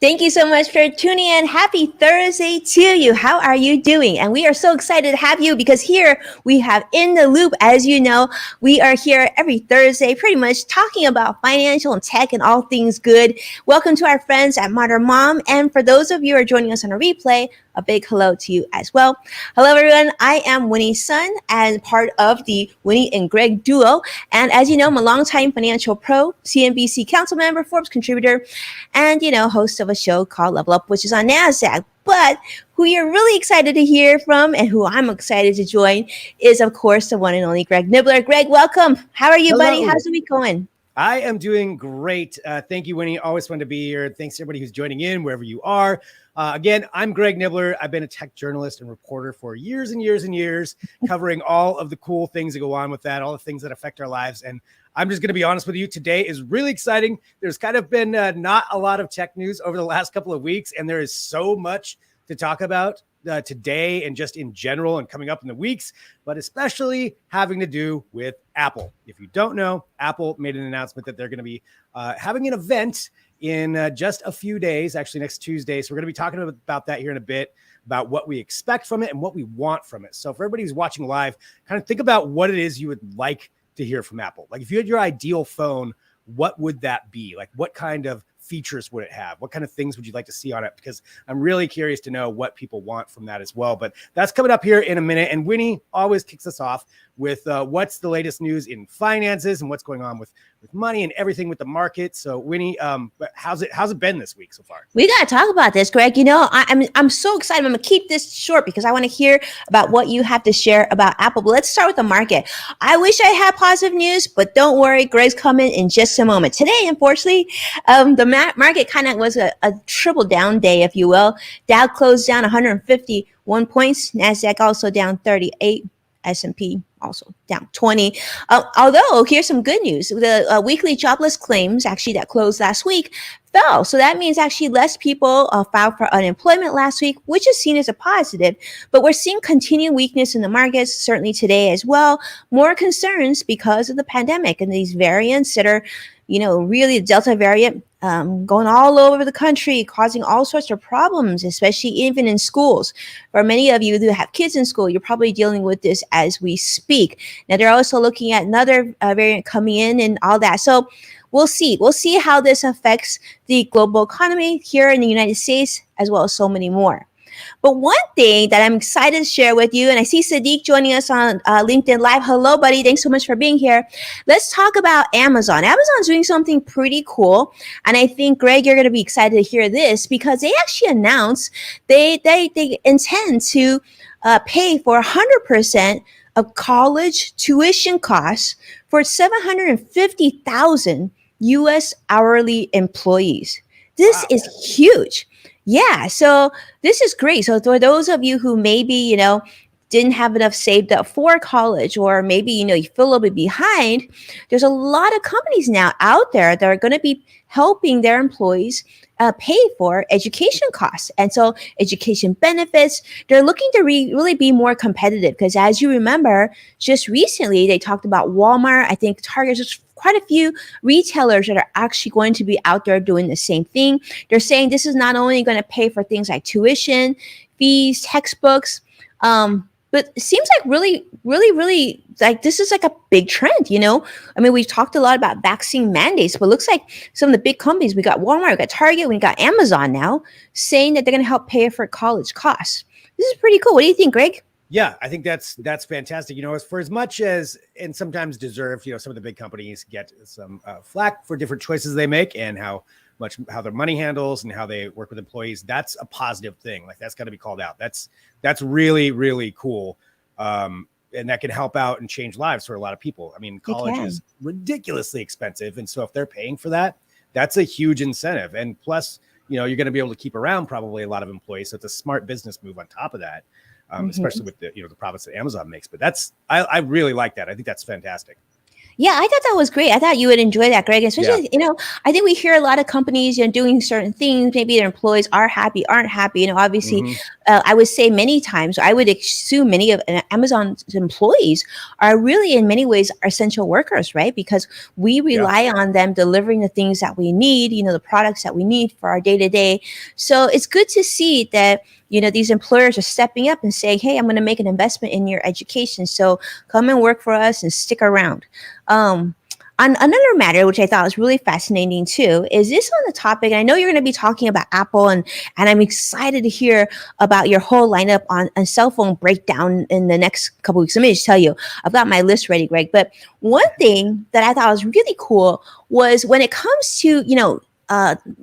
Thank you so much for tuning in. Happy Thursday to you. How are you doing? And we are so excited to have you because here we have In the Loop. As you know, we are here every Thursday pretty much talking about financial and tech and all things good. Welcome to our friends at Modern Mom. And for those of you who are joining us on a replay, a big hello to you as well. Hello, everyone. I am Winnie's son and part of the Winnie and Greg duo. And as you know, I'm a longtime financial pro, CNBC council member, Forbes contributor, and, host of a show called Level Up, which is on NASDAQ. But who you're really excited to hear from and who I'm excited to join is, of course, the one and only Greg Nibbler. Greg, welcome. How are you, Hello. buddy? How's the week going? I am doing great. Thank you, Winnie. Always fun to be here. Thanks to everybody who's joining in, wherever you are. Again, I'm Greg Nibbler. I've been a tech journalist and reporter for years and years and years, covering all of the cool things that go on with that, all the things that affect our lives. And I'm just going to be honest with you. Today is really exciting. There's kind of been not a lot of tech news over the last couple of weeks, and there is so much to talk about today and just in general and coming up in the weeks, but especially having to do with Apple. If you don't know, Apple made an announcement that they're going to be having an event in just a few days, actually next Tuesday. So we're going to be talking about that here in a bit, about what we expect from it and what we want from it. So for everybody who's watching live, kind of think about what it is you would like to hear from Apple. Like if you had your ideal phone, what would that be? Like what kind of features would it have? What kind of things would you like to see on it? Because I'm really curious to know what people want from that as well. But that's coming up here in a minute. And Winnie always kicks us off with what's the latest news in finances and what's going on with money and everything with the market. So Winnie, how's it been this week so far? We got to talk about this, Greg. I'm so excited. I'm going to keep this short because I want to hear about what you have to share about Apple. But let's start with the market. I wish I had positive news, but don't worry. Greg's coming in just a moment. Today, unfortunately, the market kind of was a triple down day, if you will. Dow closed down 151 points. NASDAQ also down 38. S&P also down 20. Although, here's some good news. The weekly jobless claims, actually, that closed last week, fell. So that means actually less people filed for unemployment last week, which is seen as a positive. But we're seeing continued weakness in the markets, certainly today as well. More concerns because of the pandemic and these variants that are, really the Delta variant going all over the country, causing all sorts of problems, especially even in schools. For many of you who have kids in school, you're probably dealing with this as we speak. Now, they're also looking at another variant coming in and all that. So we'll see. We'll see how this affects the global economy here in the United States, as well as so many more. But one thing that I'm excited to share with you, and I see Sadiq joining us on LinkedIn Live. Hello, buddy. Thanks so much for being here. Let's talk about Amazon. Amazon's doing something pretty cool. And I think, Greg, you're going to be excited to hear this because they actually announced they intend to pay for 100% of college tuition costs for 750,000 U.S. hourly employees. This is huge. Yeah, so this is great. So for those of you who maybe, didn't have enough saved up for college, or maybe, you feel a little bit behind, there's a lot of companies now out there that are going to be helping their employees pay for education costs. And so education benefits, they're looking to really be more competitive because as you remember, just recently they talked about Walmart, I think Target, just quite a few retailers that are actually going to be out there doing the same thing. They're saying this is not only going to pay for things like tuition, fees, textbooks, but it seems like really, like this is like a big trend, I mean, we've talked a lot about vaccine mandates, but it looks like some of the big companies, we got Walmart, we got Target, we got Amazon now saying that they're going to help pay for college costs. This is pretty cool. What do you think, Greg? Yeah, I think that's fantastic. As for as much as, and sometimes deserved, some of the big companies get some flack for different choices they make and how their money handles and how they work with employees. That's a positive thing. Like that's got to be called out. That's really, really cool. And that can help out and change lives for a lot of people. I mean, college is ridiculously expensive. And so if they're paying for that, that's a huge incentive. And plus, you're going to be able to keep around probably a lot of employees. So it's a smart business move on top of that. Especially with the profits that Amazon makes. But I really like that. I think that's fantastic. Yeah, I thought that was great. I thought you would enjoy that, Greg. Yeah. Especially, I think we hear a lot of companies, doing certain things. Maybe their employees are happy, aren't happy. Obviously, Hmm. I would say many times, I would assume many of Amazon's employees are really, in many ways, essential workers, right? Because we Yeah. rely on them delivering the things that we need, the products that we need for our day to day. So it's good to see that these employers are stepping up and saying, hey, I'm going to make an investment in your education, so come and work for us and stick around. um, on another matter, which I thought was really fascinating too, is this on the topic. And I know you're going to be talking about Apple, and I'm excited to hear about your whole lineup on cell phone breakdown in the next couple weeks. Let me just tell you, I've got my list ready, Greg. But one thing that I thought was really cool was when it comes to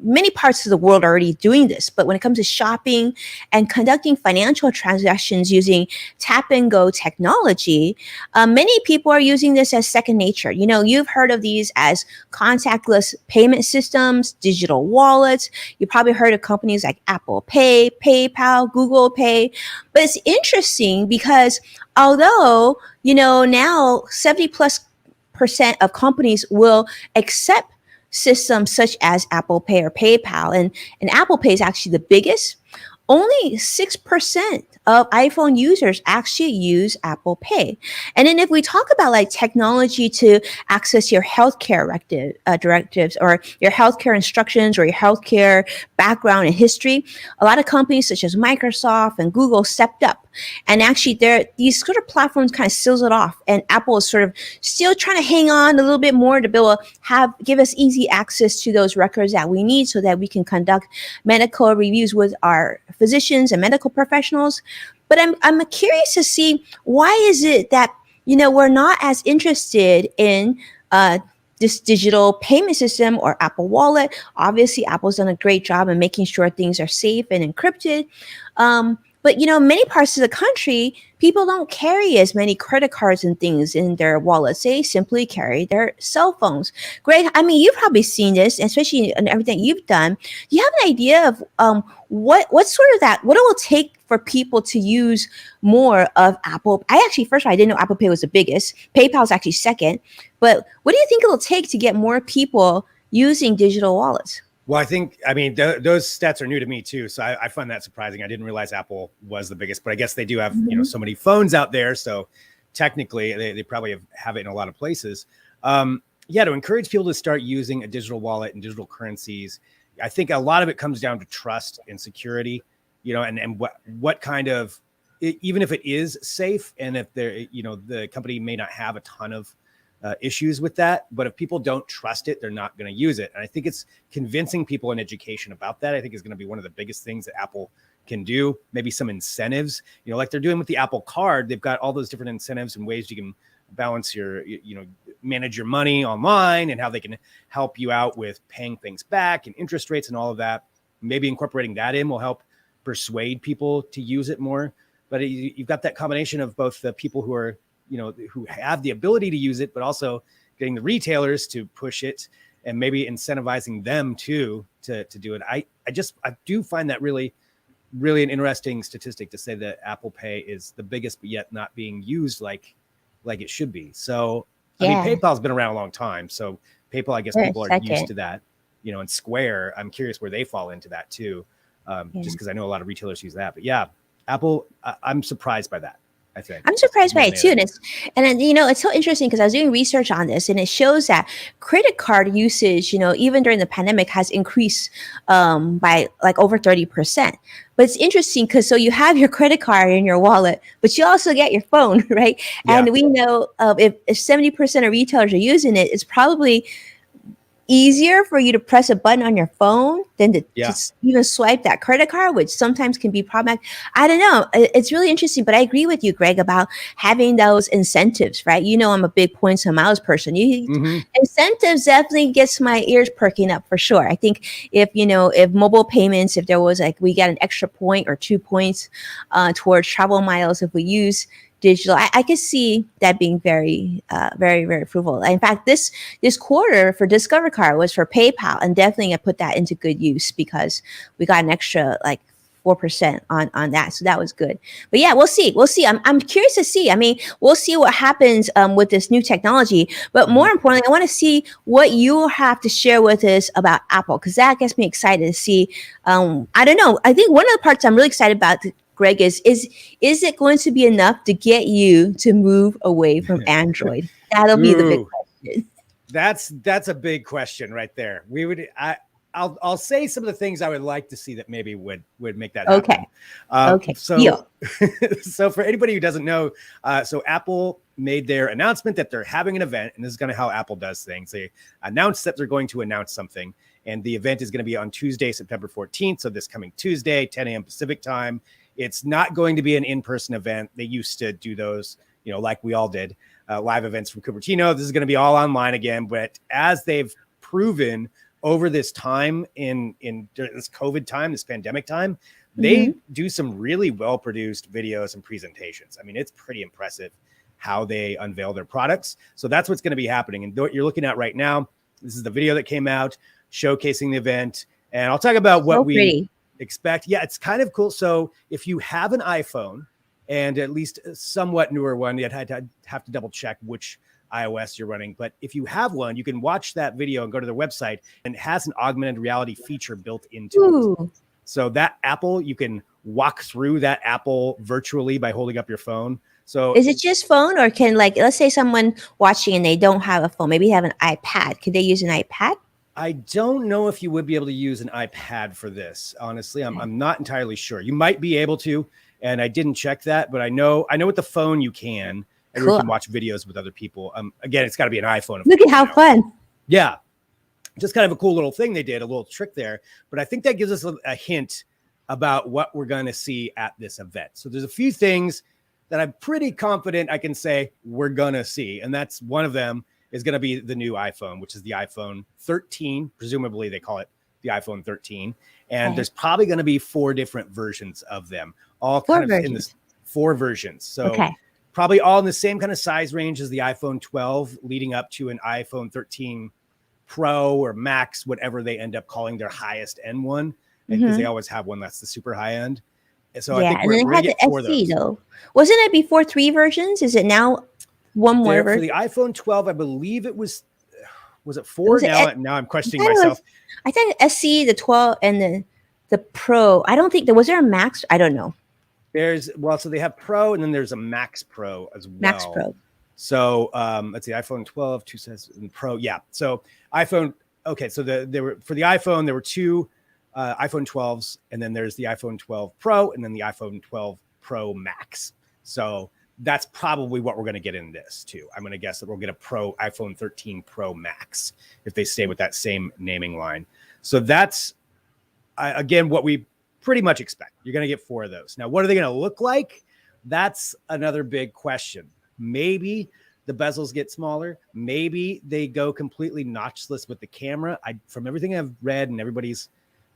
many parts of the world are already doing this, but when it comes to shopping and conducting financial transactions using tap and go technology, many people are using this as second nature. You've heard of these as contactless payment systems, digital wallets. You probably heard of companies like Apple Pay, PayPal, Google Pay. But it's interesting because although, now 70 plus percent of companies will accept systems such as Apple Pay or PayPal, and Apple Pay is actually the biggest. Only 6% of iPhone users actually use Apple Pay. And then if we talk about like technology to access your healthcare directives or your healthcare instructions or your healthcare background and history, a lot of companies such as Microsoft and Google stepped up. And actually, these sort of platforms kind of seals it off. And Apple is sort of still trying to hang on a little bit more to be able to give us easy access to those records that we need so that we can conduct medical reviews with our physicians and medical professionals. But I'm curious to see, why is it that we're not as interested in this digital payment system or Apple Wallet? Obviously, Apple's done a great job in making sure things are safe and encrypted. But many parts of the country, people don't carry as many credit cards and things in their wallets. They simply carry their cell phones. Greg, I mean, you've probably seen this, especially in everything you've done. Do you have an idea of what sort of what it will take for people to use more of Apple? I actually, first of all, I didn't know Apple Pay was the biggest. PayPal is actually second. But what do you think it'll take to get more people using digital wallets? Well, I mean, those stats are new to me too. So I find that surprising. I didn't realize Apple was the biggest, but I guess they do have, so many phones out there. So technically they probably have it in a lot of places. Yeah, to encourage people to start using a digital wallet and digital currencies, I think a lot of it comes down to trust and security, and what kind of, even if it is safe and if the company may not have a ton of issues with that, but if people don't trust it, they're not going to use it. And I think it's convincing people in education about that, I think, is going to be one of the biggest things that Apple can do. Maybe some incentives, like they're doing with the Apple Card. They've got all those different incentives and ways you can balance your, manage your money online, and how they can help you out with paying things back and interest rates and all of that. Maybe incorporating that in will help persuade people to use it more. But you've got that combination of both the people who are, who have the ability to use it, but also getting the retailers to push it and maybe incentivizing them too to do it. I do find that really, really an interesting statistic to say that Apple Pay is the biggest, but yet not being used like it should be. So, I mean, PayPal's been around a long time. So PayPal, I guess people are used to that, and Square, I'm curious where they fall into that too. Just because I know a lot of retailers use that, but yeah, Apple, I'm surprised by that. I think I'm surprised by it too. It's so interesting because I was doing research on this, and it shows that credit card usage, even during the pandemic, has increased by like over 30%. But it's interesting because so you have your credit card in your wallet, but you also get your phone, right? Yeah. And we know if 70% of retailers are using it, it's probably easier for you to press a button on your phone than to just even swipe that credit card, which sometimes can be problematic. I don't know. It's really interesting, but I agree with you, Greg, about having those incentives, right? I'm a big points and miles person. Incentives definitely gets my ears perking up for sure. I think if mobile payments, if there was like, we got an extra point or 2 points towards travel miles if we use digital, I could see that being very, very, very fruitful. In fact, this quarter for Discover Card was for PayPal, and definitely I put that into good use because we got an extra like 4% on that. So that was good. But yeah, we'll see. We'll see. I'm curious to see. I mean, we'll see what happens with this new technology. But more importantly, I want to see what you have to share with us about Apple, because that gets me excited to see. I don't know. I think one of the parts I'm really excited about, Greg, is it going to be enough to get you to move away from Android? That'll be the big Ooh, question. that's a big question right there. I'll say some of the things I would like to see that maybe would make that Okay. happen. Okay. So so for anybody who doesn't know, so Apple made their announcement that they're having an event, and this is kind of how Apple does things. They announce that they're going to announce something, and the event is going to be on Tuesday, September 14th. So this coming Tuesday, 10 a.m. Pacific time. It's not going to be an in-person event. They used to do those, like we all did, live events from Cupertino. This is going to be all online again. But as they've proven over this time in this COVID time, this pandemic time, they do some really well-produced videos and presentations. I mean, it's pretty impressive how they unveil their products. So that's what's going to be happening. And what you're looking at right now, this is the video that came out showcasing the event. And I'll talk about what we expect. Yeah, it's kind of cool. So if you have an iPhone, and at least a somewhat newer one, you'd have to double check which iOS you're running. But if you have one, you can watch that video and go to their website, and it has an augmented reality feature built into it. So that Apple, you can walk through that Apple virtually by holding up your phone. So is it just phone, or can, like, let's say someone watching and they don't have a phone, maybe they have an iPad. Could they use an iPad? I don't know if you would be able to use an iPad for this. Honestly, I'm not entirely sure. You might be able to, and I didn't check that, but I know with the phone you can, and you can watch videos with other people. Again, it's got to be an iPhone. Look at how fun. Yeah, just kind of a cool little thing they did, a little trick there. But I think that gives us a hint about what we're going to see at this event. So there's a few things that I'm pretty confident I can say we're going to see, and that's one of them. Is going to be the new iPhone, which is the iPhone 13. Presumably, they call it the iPhone 13. And there's probably going to be 4 different versions of them, all kind of in this 4 versions. So probably all in the same kind of size range as the iPhone 12, leading up to an iPhone 13 Pro or Max, whatever they end up calling their highest end one, because they always have one that's the super high end. And so I think we're going to get 4 of those. Though. Wasn't it before 3 versions? Is it now? One more for the iPhone 12, I believe it was it 4? Now I'm questioning myself. I think SE, the 12, and the Pro. I don't think there was a Max. I don't know. So they have Pro, and then there's a Max Pro as well. Max Pro. So let's see, iPhone 12, 2 says and Pro. Yeah. So iPhone. Okay. So there were for the iPhone, there were 2 iPhone 12s, and then there's the iPhone 12 Pro, and then the iPhone 12 Pro Max. So that's probably what we're going to get in this too. I'm going to guess that we'll get a iPhone 13 Pro Max if they stay with that same naming line. So that's again what we pretty much expect. You're going to get 4 of those. Now, what are they going to look like? That's another big question. Maybe the bezels get smaller. Maybe they go completely notchless with the camera. From everything I've read and everybody's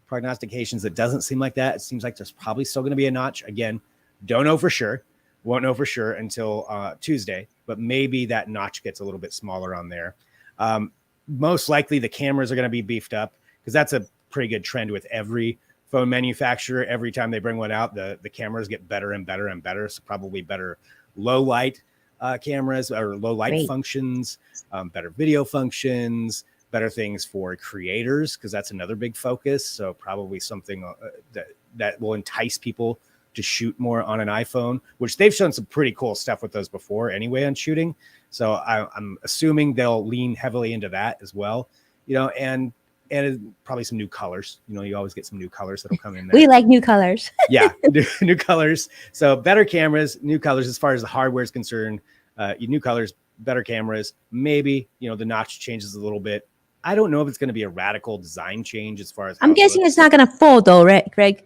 prognostications, it doesn't seem like that. It seems like there's probably still going to be a notch. Again, don't know for sure. Won't know for sure until Tuesday, but maybe that notch gets a little bit smaller on there. Most likely the cameras are going to be beefed up, because that's a pretty good trend with every phone manufacturer. Every time they bring one out, the cameras get better and better and better. So probably better low light cameras or low light functions, better video functions, better things for creators, because that's another big focus. So probably something that will entice people to shoot more on an iPhone, which they've shown some pretty cool stuff with those before anyway on shooting. So I'm assuming they'll lean heavily into that as well, and probably some new colors. You always get some new colors that'll come in there. We like new colors. Yeah, new colors. So better cameras, new colors as far as the hardware is concerned. New colors, better cameras. Maybe, the notch changes a little bit. I don't know if it's going to be a radical design change as far as. I'm guessing it's not going to fold though, right, Greg?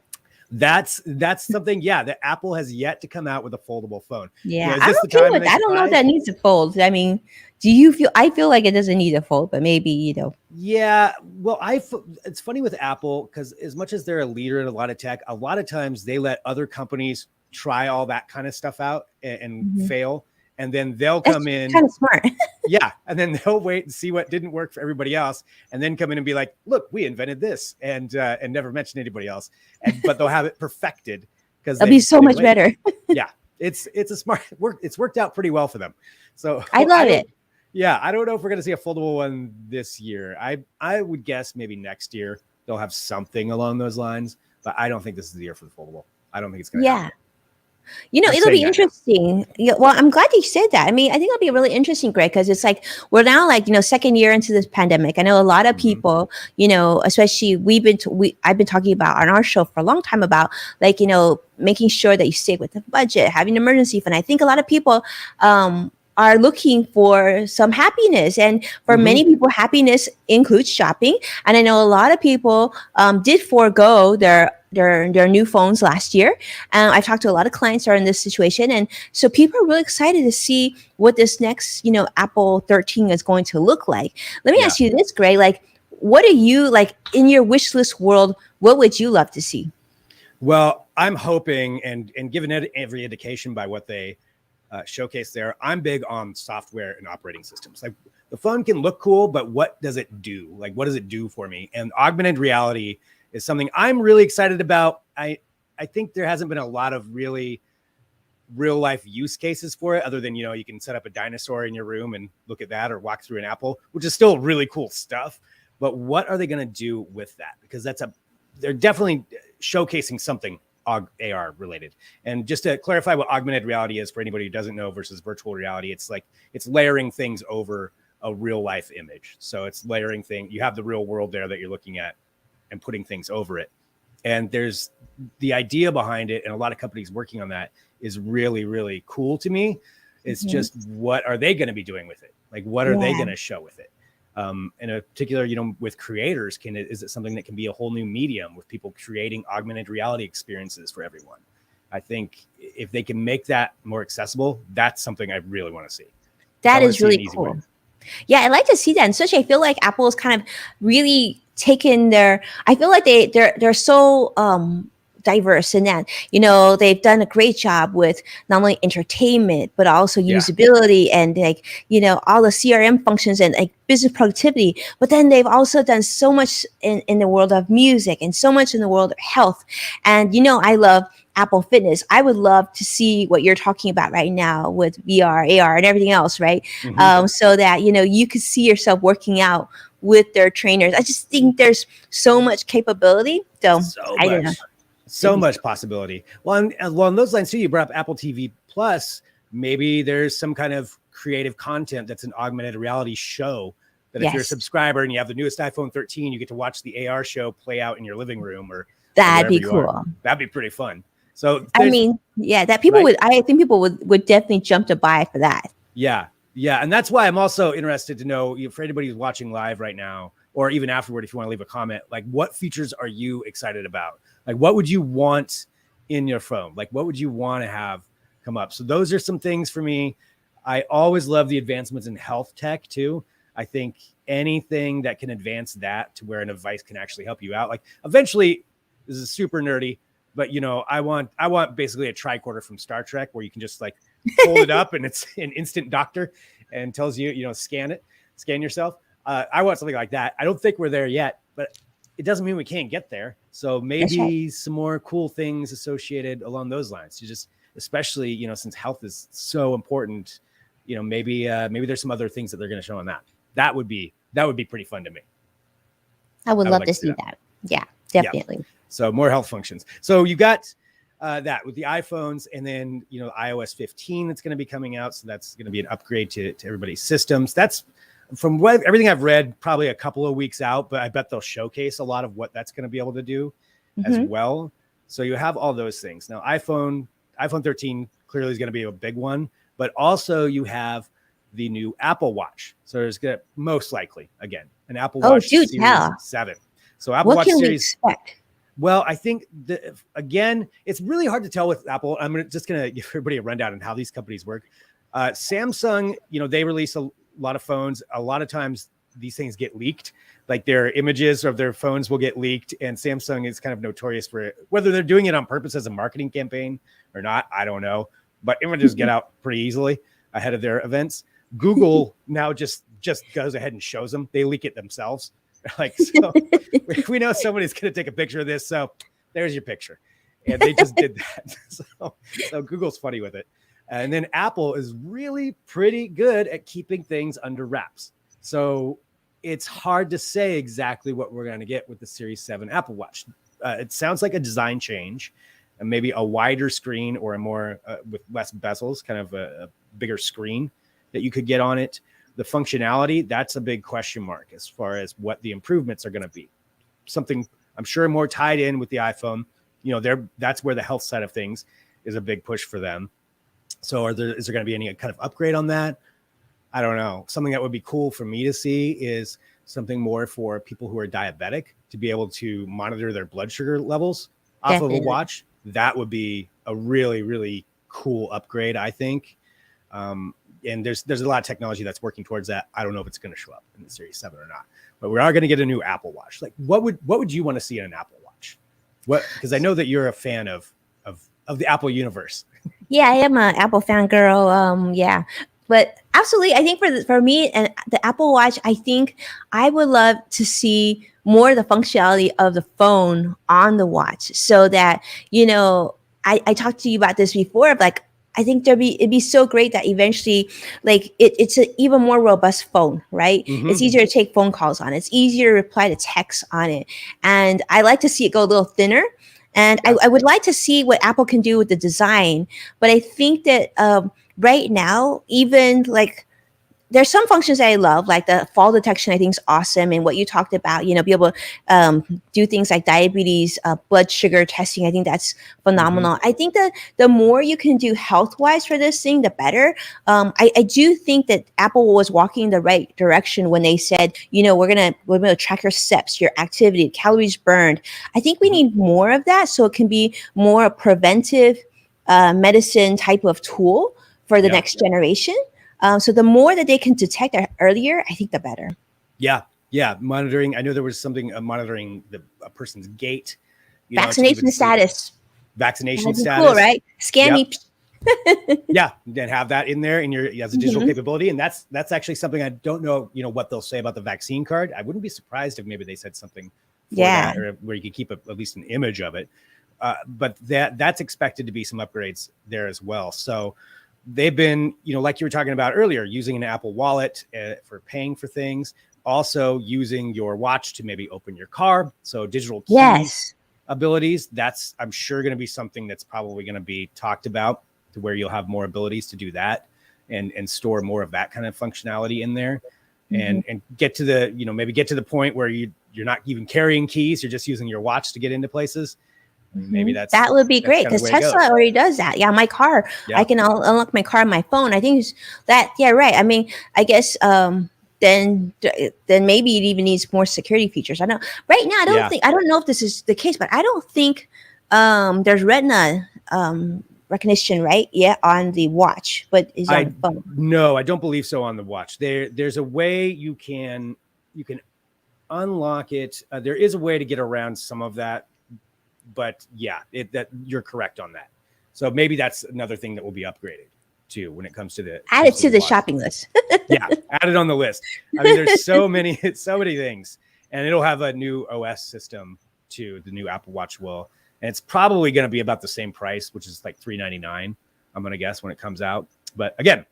That's something, that Apple has yet to come out with a foldable phone. Yeah, I don't know if that needs to fold. I mean, do you feel? I feel like it doesn't need a fold, but maybe Yeah, well, it's funny with Apple, because as much as they're a leader in a lot of tech, a lot of times they let other companies try all that kind of stuff out and fail, and then they'll That's come in. kind of smart. Yeah. And then they'll wait and see what didn't work for everybody else, and then come in and be like, look, we invented this, and never mention anybody else. But they'll have it perfected because It'll be so much better. Yeah. It's a smart work. It's worked out pretty well for them. So I love it. Yeah. I don't know if we're going to see a foldable one this year. I would guess maybe next year they'll have something along those lines, but I don't think this is the year for the foldable. I don't think it's going to happen. You know, it'll be interesting. Yeah, well, I'm glad you said that. I mean, I think it'll be really interesting, Greg, because it's like we're now like, you know, second year into this pandemic. I know a lot of people, you know, especially I've been talking about on our show for a long time about like, you know, making sure that you stay with the budget, having an emergency fund. I think a lot of people are looking for some happiness, and for many people, happiness includes shopping. And I know a lot of people did forego their new phones last year. I've talked to a lot of clients who are in this situation, and so people are really excited to see what this next, you know, Apple 13 is going to look like. Let me ask you this, Gray. Like, what are you like in your wish list world? What would you love to see? Well, I'm hoping, and given every indication by what they showcase there, I'm big on software and operating systems. Like, the phone can look cool, but what does it do? Like, what does it do for me? And augmented reality is something I'm really excited about. I think there hasn't been a lot of really real life use cases for it, other than, you know, you can set up a dinosaur in your room and look at that, or walk through an apple, which is still really cool stuff. But what are they going to do with that? Because they're definitely showcasing something AR related. And just to clarify what augmented reality is for anybody who doesn't know versus virtual reality, it's like it's layering things over a real life image. So it's layering things. You have the real world there that you're looking at and putting things over it. And there's the idea behind it, and a lot of companies working on that is really, really cool to me. It's just, what are they going to be doing with it? Like, what are they going to show with it? In a particular, you know, with creators, is it something that can be a whole new medium with people creating augmented reality experiences for everyone? I think if they can make that more accessible, that's something I really want to see. That is really cool. Yeah, I like to see that. And especially, I feel like Apple is kind of really taken I feel like they're so diverse in that, you know, they've done a great job with not only entertainment, but also usability and, like, you know, all the CRM functions and like business productivity. But then they've also done so much in the world of music and so much in the world of health. And, you know, I love Apple Fitness. I would love to see what you're talking about right now with VR, AR, and everything else, right? So that, you know, you could see yourself working out with their trainers. I just think there's so much capability. So much possibility. Well, along those lines too, you brought up Apple TV Plus. Maybe there's some kind of creative content that's an augmented reality show that if you're a subscriber and you have the newest iPhone 13, you get to watch the AR show play out in your living room, or that'd be cool. That'd be pretty fun. So I mean, that people I think people would definitely jump to buy for that. Yeah. And that's why I'm also interested to know, for anybody who's watching live right now, or even afterward, if you want to leave a comment, like, what features are you excited about? Like, what would you want in your phone? Like, what would you want to have come up? So those are some things for me. I always love the advancements in health tech too. I think anything that can advance that to where a device can actually help you out. Like, eventually, this is super nerdy, but, you know, I want basically a tricorder from Star Trek where you can just like hold it up and it's an instant doctor and tells you, you know, scan yourself. I want something like that. I don't think we're there yet, but it doesn't mean we can't get there. So maybe some more cool things associated along those lines. To just, especially, you know, since health is so important, you know, maybe there's some other things that they're going to show on that. That would be pretty fun to me. I would love to see that. Yeah, definitely. Yeah. So more health functions. So you got that with the iPhones, and then, you know, iOS 15 that's going to be coming out. So that's going to be an upgrade to everybody's systems. That's, from everything I've read, probably a couple of weeks out, but I bet they'll showcase a lot of what that's going to be able to do as well. So you have all those things. Now, iPhone 13 clearly is going to be a big one, but also you have the new Apple Watch. So there's going to most likely, again, an Apple Watch Series 7. So Apple Watch Series. We expect? Well, I think again, it's really hard to tell with Apple. I'm just going to give everybody a rundown on how these companies work. Samsung, you know, they release a lot of phones. A lot of times these things get leaked, like their images of their phones will get leaked. And Samsung is kind of notorious for it. Whether they're doing it on purpose as a marketing campaign or not, I don't know. But images get out pretty easily. ahead of their events. Google now just goes ahead and shows them. They leak it themselves. Like, so we know somebody's going to take a picture of this. So there's your picture. And they just did that. So Google's funny with it. And then Apple is really pretty good at keeping things under wraps. So it's hard to say exactly what we're going to get with the Series 7 Apple Watch. It sounds like a design change, and maybe a wider screen or a more with less bezels, kind of a bigger screen that you could get on it. The functionality, that's a big question mark as far as what the improvements are going to be. Something I'm sure more tied in with the iPhone. That's where the health side of things is a big push for them. So is there going to be any kind of upgrade on that? I don't know. Something that would be cool for me to see is something more for people who are diabetic to be able to monitor their blood sugar levels off of a watch. That would be a really, really cool upgrade, I think. And there's a lot of technology that's working towards that. I don't know if it's going to show up in the Series 7 or not, but we are going to get a new Apple Watch. Like, what would you want to see in an Apple Watch? Because I know that you're a fan of the Apple universe. Yeah, I am an Apple fangirl. Yeah, but absolutely, I think for me and the Apple Watch, I think I would love to see more of the functionality of the phone on the watch, so that I talked to you about this before. Of like, I think it'd be so great that eventually, like, it's an even more robust phone, right? Mm-hmm. It's easier to take phone calls on it. It's easier to reply to texts on it, and I like to see it go a little thinner. And I would like to see what Apple can do with the design. But I think that right now, even like, there's some functions that I love, like the fall detection. I think is awesome, and what you talked about, be able to do things like diabetes, blood sugar testing. I think that's phenomenal. Mm-hmm. I think that the more you can do health wise for this thing, the better. I do think that Apple was walking in the right direction when they said, we're gonna track your steps, your activity, calories burned. I think we need more of that, so it can be more a preventive medicine type of tool for the next generation. So the more that they can detect earlier, I think the better. Yeah. Monitoring. I know there was something monitoring a person's gait. Vaccination status. Vaccination status. Cool, right? Scan me. Yeah, then have that in there as a digital capability, and that's actually something I don't know. What they'll say about the vaccine card. I wouldn't be surprised if maybe they said something for that, or where you could keep at least an image of it. But that's expected to be some upgrades there as well. So they've been, like you were talking about earlier, using an Apple Wallet for paying for things, also using your watch to maybe open your car. So digital key abilities, that's, I'm sure, going to be something that's probably going to be talked about, to where you'll have more abilities to do that and store more of that kind of functionality in there, and get to the, maybe get to the point where you're not even carrying keys. You're just using your watch to get into places. Maybe that would be great, because Tesla already does that. Yeah, my car, I can unlock my car on my phone. I think that, right. I mean, I guess then maybe it even needs more security features. I don't know. Right now, I don't know if this is the case, but I don't think there's Retina recognition on the watch, but is on the phone. No, I don't believe so on the watch. There's a way you can unlock it. There is a way to get around some of that. But that you're correct on that. So maybe that's another thing that will be upgraded too when it comes to the add it to the shopping list. Add it on the list. I mean, there's so many things, and it'll have a new OS system too. The new Apple Watch will, and it's probably going to be about the same price, which is like $399. I'm going to guess when it comes out. But again,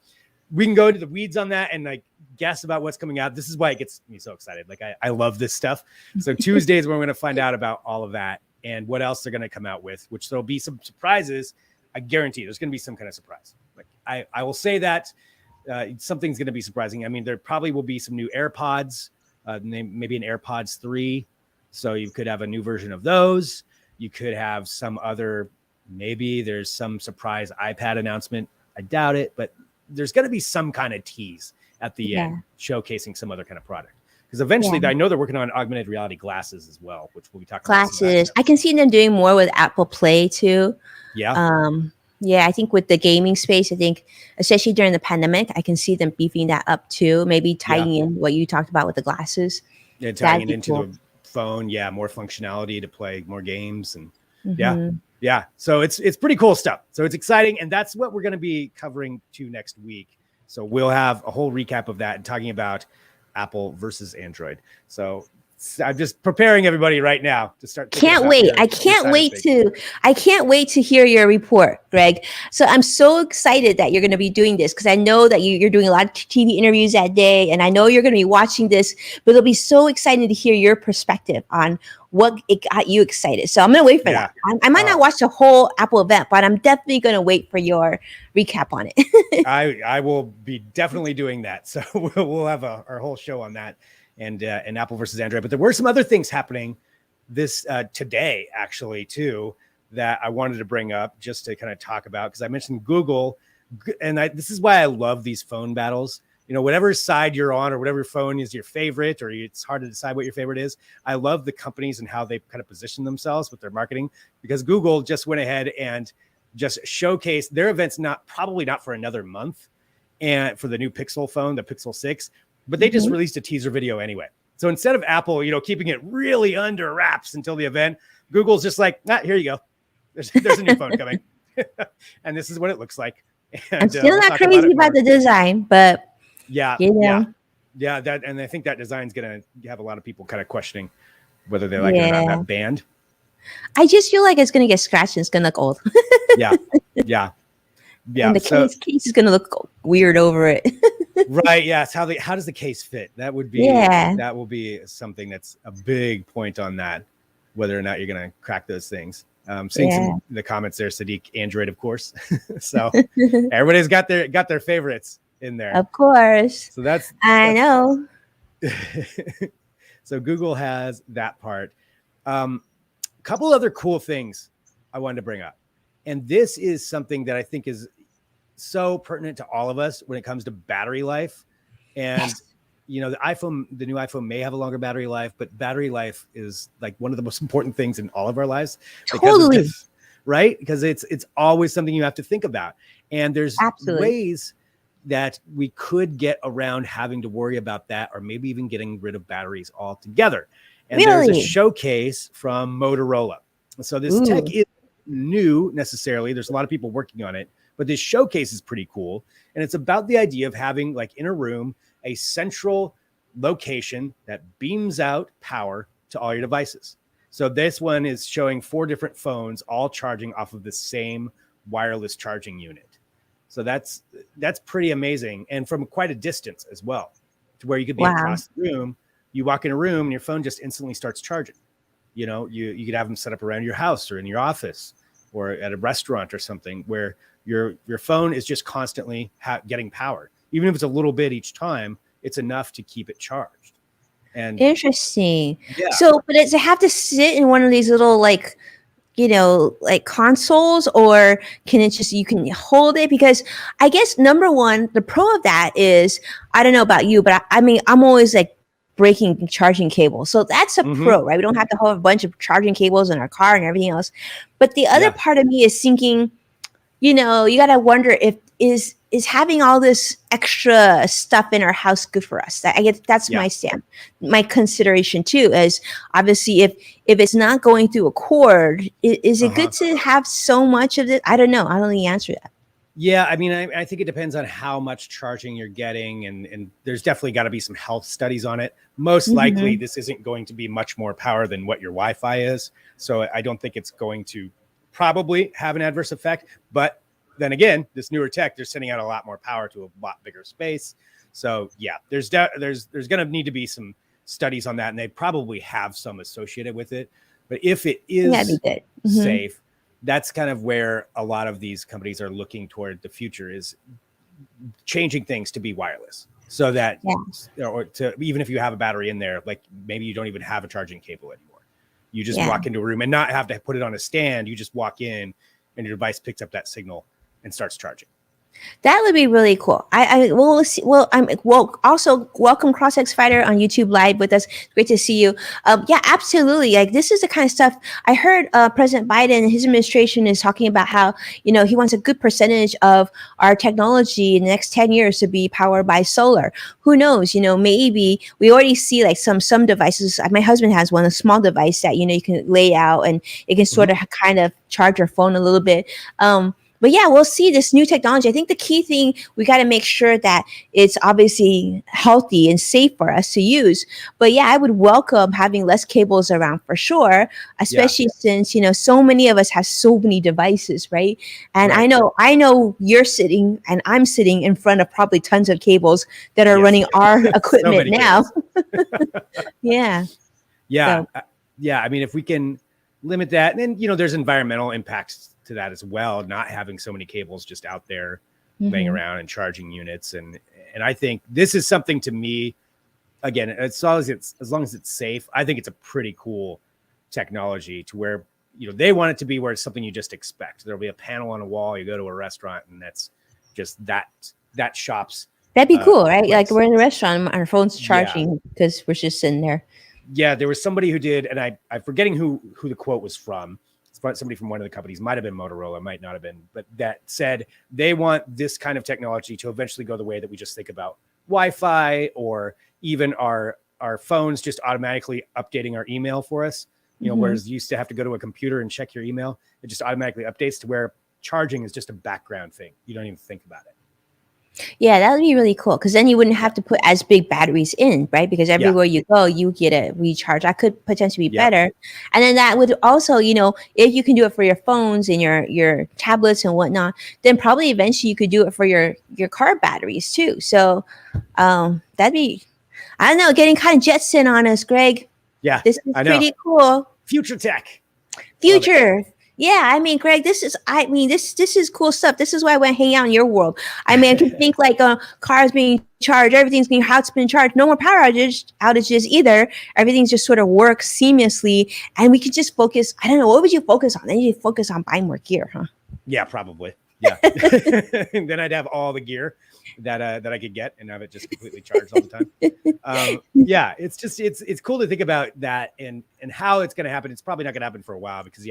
we can go into the weeds on that and like guess about what's coming out. This is why it gets me so excited. Like I love this stuff. So Tuesday is when we're going to find out about all of that and what else they're going to come out with, which there'll be some surprises. I guarantee there's going to be some kind of surprise. Like I will say that something's going to be surprising. I mean, there probably will be some new AirPods, maybe an AirPods 3. So you could have a new version of those. You could have some other, maybe there's some surprise iPad announcement. I doubt it, but there's going to be some kind of tease at the end showcasing some other kind of product. Because eventually, I know they're working on augmented reality glasses as well, which we'll be talking about. Glasses. I can see them doing more with Apple Play too. Yeah. I think with the gaming space, I think, especially during the pandemic, I can see them beefing that up too. Maybe tying in what you talked about with the glasses. Yeah, tying it into the phone. Yeah, more functionality to play more games. And so it's pretty cool stuff. So it's exciting. And that's what we're going to be covering too next week. So we'll have a whole recap of that and talking about Apple versus Android. So I'm just preparing everybody right now to start. Can't wait. I can't wait to hear your report, Greg. So I'm so excited that you're going to be doing this because I know that you're doing a lot of TV interviews that day, and I know you're going to be watching this, but it'll be so exciting to hear your perspective on what it got you excited. So I'm going to wait for that. I might not watch the whole Apple event, but I'm definitely going to wait for your recap on it. I will be definitely doing that. So we'll have our whole show on that. And Apple versus Android. But there were some other things happening this today, actually, too, that I wanted to bring up just to kind of talk about, because I mentioned Google. And this is why I love these phone battles. You know, whatever side you're on or whatever phone is your favorite, or it's hard to decide what your favorite is. I love the companies and how they kind of position themselves with their marketing, because Google just went ahead and just showcased their events, probably not for another month, and for the new Pixel phone, the Pixel 6. But they just released a teaser video anyway. So instead of Apple, keeping it really under wraps until the event, Google's just like, here you go. There's a new phone coming. And this is what it looks like. And, I'm still not crazy about the design, but yeah. That, and I think that design's going to have a lot of people kind of questioning whether they like it or not, that band. I just feel like it's going to get scratched and it's going to look old. Yeah. And the case is going to look weird over it. Right. Yeah. It's how does the case fit? That would be, that will be something that's a big point on that, whether or not you're going to crack those things. Seeing some in the comments there, Sadiq, Android, of course. So everybody's got their favorites in there. Of course. So that's I know. So Google has that part. A couple other cool things I wanted to bring up. And this is something that I think is so pertinent to all of us when it comes to battery life. And, the new iPhone may have a longer battery life, but battery life is like one of the most important things in all of our lives. Totally. Right? Because it's always something you have to think about. And there's ways that we could get around having to worry about that, or maybe even getting rid of batteries altogether. And there's a showcase from Motorola. So this tech is new necessarily. There's a lot of people working on it, but this showcase is pretty cool. And it's about the idea of having, like, in a room, a central location that beams out power to all your devices. So this one is showing 4 different phones all charging off of the same wireless charging unit. So that's pretty amazing. And from quite a distance as well, to where you could be across the room. You walk in a room and your phone just instantly starts charging. You could have them set up around your house or in your office or at a restaurant or something, where your phone is just constantly getting power. Even if it's a little bit each time, it's enough to keep it charged. And interesting. So, but does it have to sit in one of these little like consoles, or can it just, you can hold it? Because I guess number one, the pro of that is, I don't know about you, but I mean, I'm always like breaking charging cables. So that's a pro, right? We don't have to have a bunch of charging cables in our car and everything else. But the other part of me is thinking, you got to wonder if is having all this extra stuff in our house good for us? I guess that's my consideration too, is obviously if it's not going through a cord, is it good to have so much of it? I don't know. I don't know the answer to that. Yeah, I mean, I think it depends on how much charging you're getting, and there's definitely got to be some health studies on it. Most likely, this isn't going to be much more power than what your Wi-Fi is, so I don't think it's going to probably have an adverse effect. But then again, this newer tech, they're sending out a lot more power to a lot bigger space. So yeah, there's going to need to be some studies on that, and they probably have some associated with it. But if it is safe, that's kind of where a lot of these companies are looking toward the future, is changing things to be wireless, so that or to, even if you have a battery in there, like maybe you don't even have a charging cable anymore. You just walk into a room and not have to put it on a stand. You just walk in and your device picks up that signal and starts charging. That would be really cool. We'll see. Well, also welcome CrossX Fighter on YouTube Live with us. Great to see you. Yeah, absolutely. Like, this is the kind of stuff I heard. President Biden and his administration is talking about how he wants a good percentage of our technology in the next 10 years to be powered by solar. Who knows? Maybe we already see like some devices. My husband has one, a small device that you can lay out and it can sort of kind of charge your phone a little bit. but yeah, we'll see this new technology. I think the key thing, we got to make sure that it's obviously healthy and safe for us to use. But yeah, I would welcome having less cables around for sure, Yeah, especially since, so many of us have so many devices, right? And right. I know you're sitting and I'm sitting in front of probably tons of cables that are Yes. running our So equipment many now. cables. Yeah. Yeah. So, Yeah. I mean, if we can limit that, and then, there's environmental impacts to that as well, not having so many cables just out there laying mhm. around and charging units. And I think this is something, to me, again, as long as it's safe, I think it's a pretty cool technology to where, they want it to be where it's something you just expect. There'll be a panel on a wall, you go to a restaurant, and that's just that shop's That'd be cool, right? Like place. we're in a restaurant, our phone's Yeah. charging because we're just sitting there. Yeah, there was somebody who did, and I'm forgetting who the quote was from. It's somebody from one of the companies, might have been Motorola, might not have been, but that said they want this kind of technology to eventually go the way that we just think about Wi-Fi, or even our phones just automatically updating our email for us. Mhm. Whereas you used to have to go to a computer and check your email, it just automatically updates to where charging is just a background thing. You don't even think about it. Yeah, that would be really cool because then you wouldn't Yeah. have to put as big batteries in, right? Because Yeah. everywhere you go, you get a recharge. That could potentially be Yep. better. And then that would also, if you can do it for your phones and your tablets and whatnot, then probably eventually you could do it for your car batteries too. So that'd be, I don't know, getting kind of jet set on us, Greg. Yeah. This is I know. pretty cool. Future tech. Love it. Future. Yeah, I mean, Greg, this is cool stuff. This is why I want to hang out in your world. I mean, I can think like cars being charged, everything's being how it's been charged. No more power outages either. Everything's just sort of works seamlessly, and we could just focus. I don't know, what would you focus on? Then you focus on buying more gear, huh? Yeah, probably. Yeah. And then I'd have all the gear that I could get and have it just completely charged all the time. Yeah, it's cool to think about that and how it's going to happen. It's probably not going to happen for a while because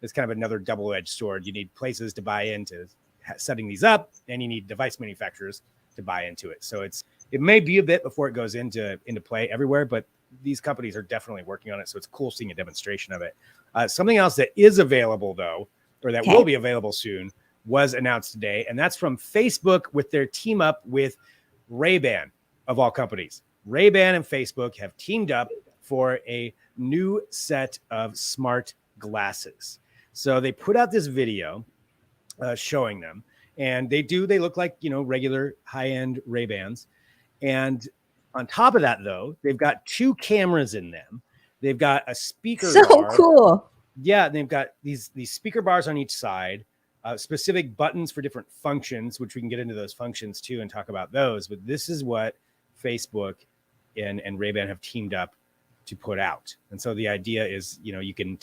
it's kind of another double-edged sword. You need places to buy into setting these up, and you need device manufacturers to buy into it. So it may be a bit before it goes into play everywhere, but these companies are definitely working on it. So it's cool seeing a demonstration of it. Something else that is available though, or that will be available soon, was announced today, and that's from Facebook with their team up with Ray-Ban, of all companies. Ray-Ban and Facebook have teamed up for a new set of smart glasses. So they put out this video showing them, and they look like, regular high-end Ray-Bans. And on top of that, though, they've got two cameras in them. They've got a speaker So bar. cool. Yeah, they've got these speaker bars on each side, specific buttons for different functions, which we can get into those functions too and talk about those. But this is what Facebook and Ray-Ban have teamed up to put out. And so the idea is, you can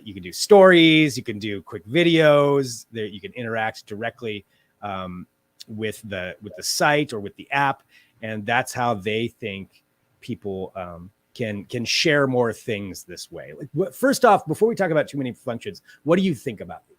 you can do stories, you can do quick videos, you can interact directly with the site or with the app, and that's how they think people can share more things this way. Like, first off, before we talk about too many functions, what do you think about these?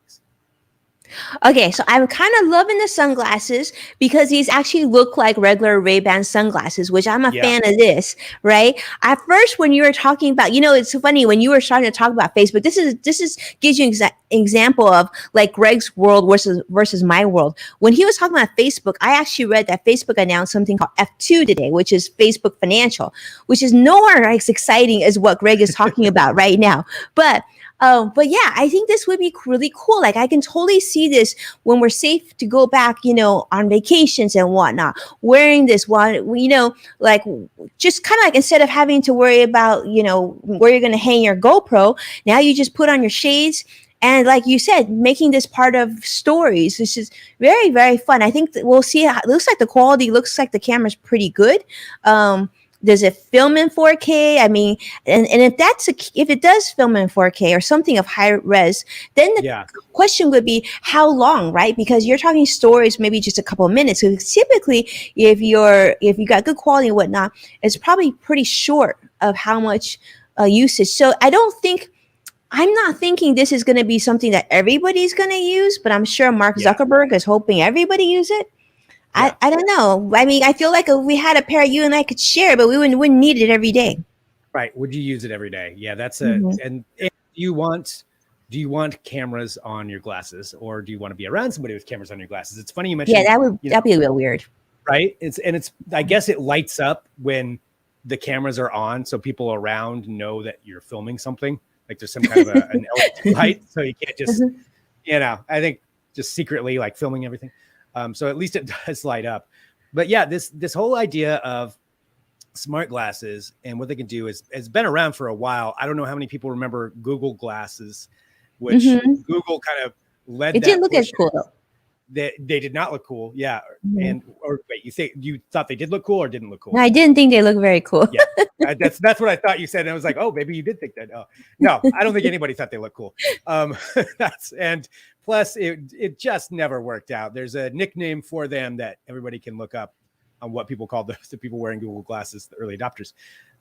Okay, so I'm kind of loving the sunglasses because these actually look like regular Ray-Ban sunglasses, which I'm a fan of this, right? At first, when you were talking about, it's funny when you were starting to talk about Facebook. This is gives you an example of like Greg's world versus my world. When he was talking about Facebook, I actually read that Facebook announced something called F2 today, which is Facebook Financial, which is nowhere as exciting as what Greg is talking about right now. But yeah, I think this would be really cool. Like I can totally see this when we're safe to go back, on vacations and whatnot, wearing this one, like just kind of like instead of having to worry about, where you're going to hang your GoPro, now you just put on your shades. And like you said, making this part of stories, this is very, very fun. I think we'll see. It looks like the quality looks like the camera's pretty good. Does it film in 4K? I mean, and if it does film in 4K or something of high res, then the question would be how long, right? Because you're talking stories, maybe just a couple of minutes. So typically, if you got good quality and whatnot, it's probably pretty short of how much usage. So I'm not thinking this is going to be something that everybody's going to use, but I'm sure Mark Zuckerberg is hoping everybody use it. I don't know. I mean, I feel like if we had a pair you and I could share, but we wouldn't need it every day. Right. Would you use it every day? Yeah, that's and you want do you want cameras on your glasses, or do you want to be around somebody with cameras on your glasses? It's funny you Yeah, mentioned, that'd be a little weird. right? It's I guess it lights up when the cameras are on, so people around know that you're filming something. Like there's some kind of an LED light, so you can't just, I think just secretly like filming everything. So at least it does light up. But yeah, this whole idea of smart glasses and what they can do has been around for a while. I don't know how many people remember Google glasses, which Google kind of led It that didn't look as push. cool though. They did not look cool. Yeah. Or wait, you thought they did look cool or didn't look cool? No, I didn't think they looked very cool. Yeah. That's what I thought you said. And I was like, oh, maybe you did think that. Oh, no, I don't think anybody thought they looked cool. And plus it just never worked out. There's a nickname for them that everybody can look up on what people call the people wearing Google glasses, the early adopters.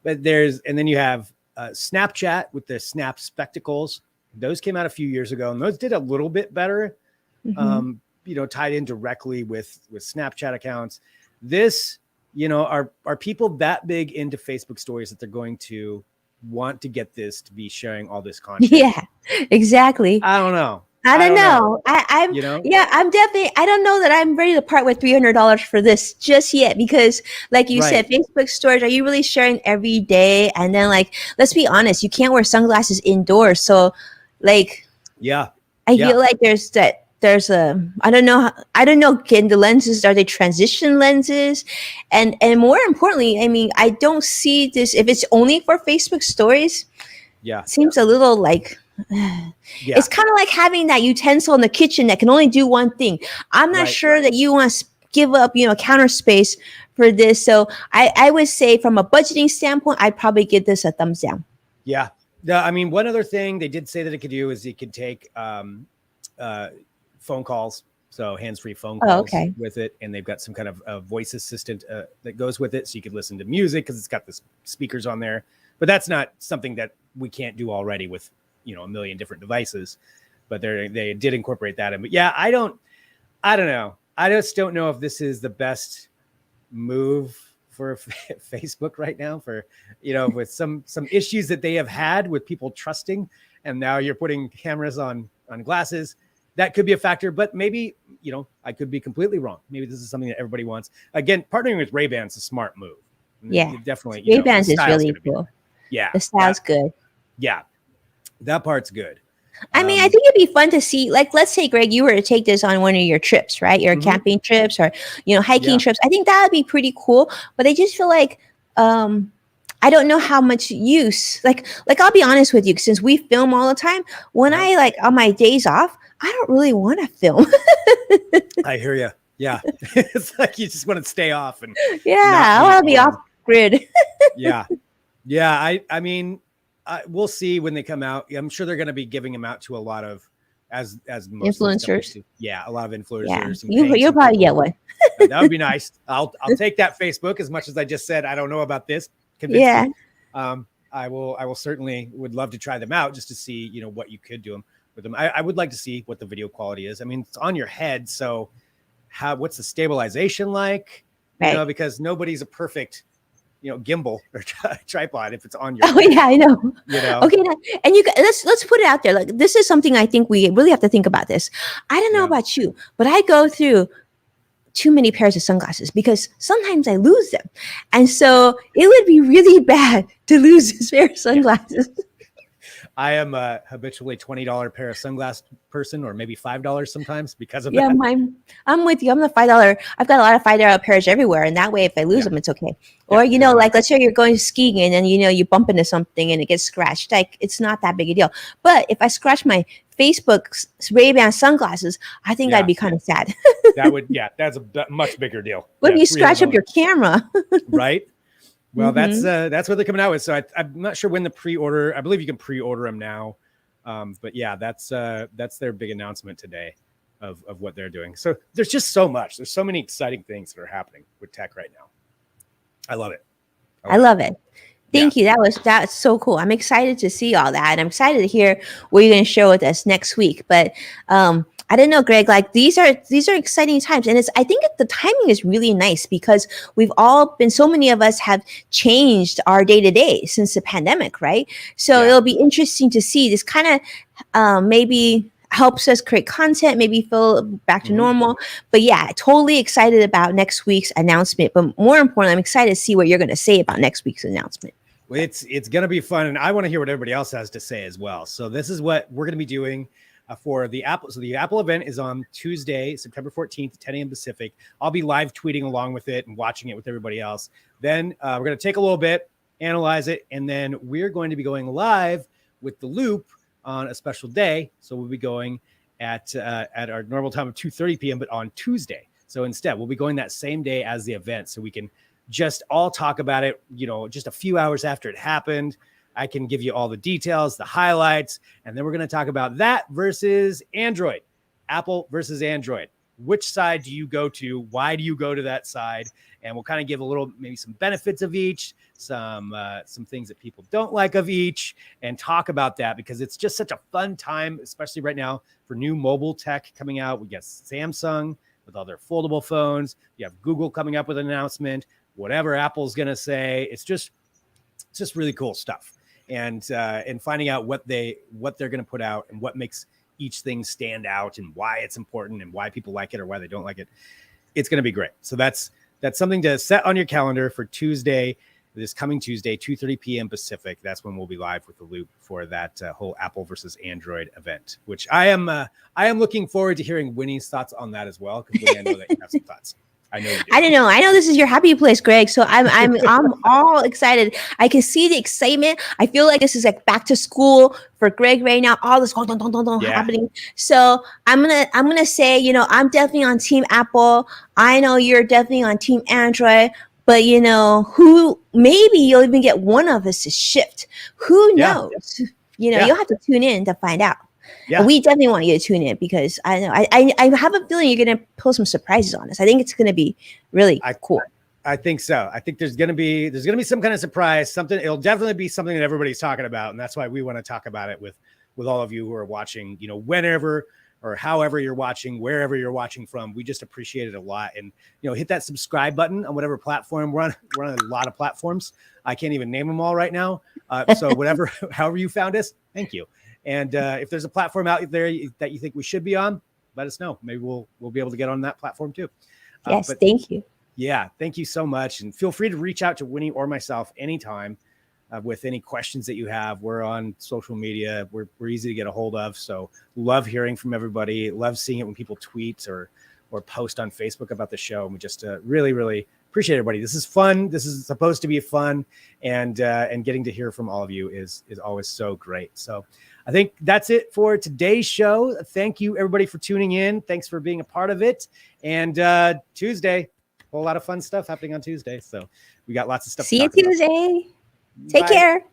But and then you have Snapchat with the Snap spectacles. Those came out a few years ago, and those did a little bit better. Tied in directly with Snapchat accounts. This, are people that big into Facebook stories that they're going to want to get this to be sharing all this content? Yeah, exactly. I don't know. I don't know. I'm definitely, I don't know that I'm ready to part with $300 for this just yet, because like you said, Facebook stories, are you really sharing every day? And then like, let's be honest, you can't wear sunglasses indoors. So like, I feel like there's I don't know, can the lenses, are they transition lenses? And more importantly, I mean, I don't see this, if it's only for Facebook stories, it seems a little like, it's kind of like having that utensil in the kitchen that can only do one thing. I'm not sure that you want to give up, counter space for this. So I would say from a budgeting standpoint, I'd probably give this a thumbs down. Yeah. I mean, one other thing they did say that it could do is it could take phone calls. So hands-free phone calls with it. And they've got some kind of voice assistant that goes with it. So you could listen to music because it's got the speakers on there. But that's not something that we can't do already with, a million different devices. But they did incorporate that in. But yeah, I don't know. I just don't know if this is the best move for Facebook right now, for, with some issues that they have had with people trusting. And now you're putting cameras on glasses. That could be a factor, but maybe, I could be completely wrong. Maybe this is something that everybody wants. Again, partnering with Ray-Ban is a smart move. Yeah, definitely. Ray-Ban's is really cool. Yeah, the style's good. Yeah, that part's good. I mean, I think it'd be fun to see, like, let's say, Greg, you were to take this on one of your trips, right? Your camping trips or, hiking trips. I think that would be pretty cool. But I just feel like, I don't know how much use, like I'll be honest with you, since we film all the time, when I like on my days off, I don't really want to film. I hear you. Yeah. It's like you just want to stay off. And I want to be off grid. Yeah. I mean, we'll see when they come out. I'm sure they're going to be giving them out to a lot of, as most influencers. A lot of influencers. Yeah. You'll probably get one. That would be nice. I'll take that, Facebook, as much as I just said I don't know about this. Yeah. I will certainly would love to try them out just to see, what you could do with them. I would like to see what the video quality is. I mean, it's on your head, so what's the stabilization like? Right. Because nobody's a perfect, gimbal or tripod if it's on your head. Yeah, I know. Okay, and let's put it out there. Like, this is something I think we really have to think about this. I don't know about you, but I go through too many pairs of sunglasses because sometimes I lose them. And so it would be really bad to lose this pair of sunglasses. I am a habitually $20 pair of sunglasses person, or maybe $5 sometimes because of that. Yeah, I'm with you. I'm the $5. I've got a lot of $5 pairs everywhere. And that way, if I lose them, it's okay. Or, like, let's say you're going skiing and then, you bump into something and it gets scratched. Like, it's not that big a deal. But if I scratch my Facebook Ray-Ban sunglasses, I think I'd be kind of sad. That's a much bigger deal. What if you scratch up your camera? Right. Well, that's what they're coming out with. So I'm not sure when the pre-order. I believe you can pre-order them now. But yeah, that's their big announcement today of what they're doing. So there's just so much. There's so many exciting things that are happening with tech right now. I love it. I love it. Thank you. That's so cool. I'm excited to see all that. And I'm excited to hear what you're going to show with us next week. But I don't know, Greg. Like these are exciting times, and I think the timing is really nice because so many of us have changed our day to day since the pandemic, right? So Yeah. it'll be interesting to see this kind of maybe helps us create content, maybe feel back to Mhm. normal. But yeah, totally excited about next week's announcement. But more importantly, I'm excited to see what you're going to say about next week's announcement. Well, it's going to be fun, and I want to hear what everybody else has to say as well. So this is what we're going to be doing for the Apple. So the Apple event is on Tuesday, September 14th, 10 a.m. Pacific. I'll be live tweeting along with it and watching it with everybody else. Then we're going to take a little bit, analyze it, and then we're going to be going live with the Loop on a special day. So we'll be going at our normal time of 2:30 p.m., but on Tuesday. So instead, we'll be going that same day as the event, so we can just all talk about it, just a few hours after it happened. I can give you all the details, the highlights, and then we're going to talk about that versus Android, Apple versus Android. Which side do you go to? Why do you go to that side? And we'll kind of give a little, maybe some benefits of each, some things that people don't like of each, and talk about that because it's just such a fun time, especially right now for new mobile tech coming out. We got Samsung with all their foldable phones. You have Google coming up with an announcement. Whatever Apple's going to say, it's just really cool stuff. And finding out what they're going to put out and what makes each thing stand out and why it's important and why people like it or why they don't like it. It's going to be great. So that's something to set on your calendar for Tuesday, this coming Tuesday, 2:30 p.m. Pacific. That's when we'll be live with the Loop for that whole Apple versus Android event, which I am looking forward to hearing Winnie's thoughts on that as well, because Winnie, I know that you have some thoughts. I know you do. I don't know. I know this is your happy place, Greg. So I'm all excited. I can see the excitement. I feel like this is like back to school for Greg right now. All this happening. So I'm gonna say, I'm definitely on Team Apple. I know you're definitely on Team Android. But who maybe you'll even get one of us to shift. Who knows? You'll have to tune in to find out. Yeah. And we definitely want you to tune in because I know I have a feeling you're going to pull some surprises on us. I think it's going to be really cool. I think so. I think there's going to be some kind of surprise. Something. It'll definitely be something that everybody's talking about, and that's why we want to talk about it with all of you who are watching. Whenever or however you're watching, wherever you're watching from, we just appreciate it a lot. And hit that subscribe button on whatever platform we're on. We're on a lot of platforms. I can't even name them all right now. So however you found us, thank you. And if there's a platform out there that you think we should be on, let us know. Maybe we'll be able to get on that platform too. Yes, thank you. Yeah, thank you so much. And feel free to reach out to Winnie or myself anytime with any questions that you have. We're on social media. We're easy to get a hold of. So love hearing from everybody. Love seeing it when people tweet or post on Facebook about the show. And we just really, really appreciate everybody. This is fun. This is supposed to be fun. And getting to hear from all of you is always so great. So I think that's it for today's show. Thank you, everybody, for tuning in. Thanks for being a part of it. And Tuesday, a whole lot of fun stuff happening on Tuesday. So we got lots of stuff. See you Tuesday. Take care.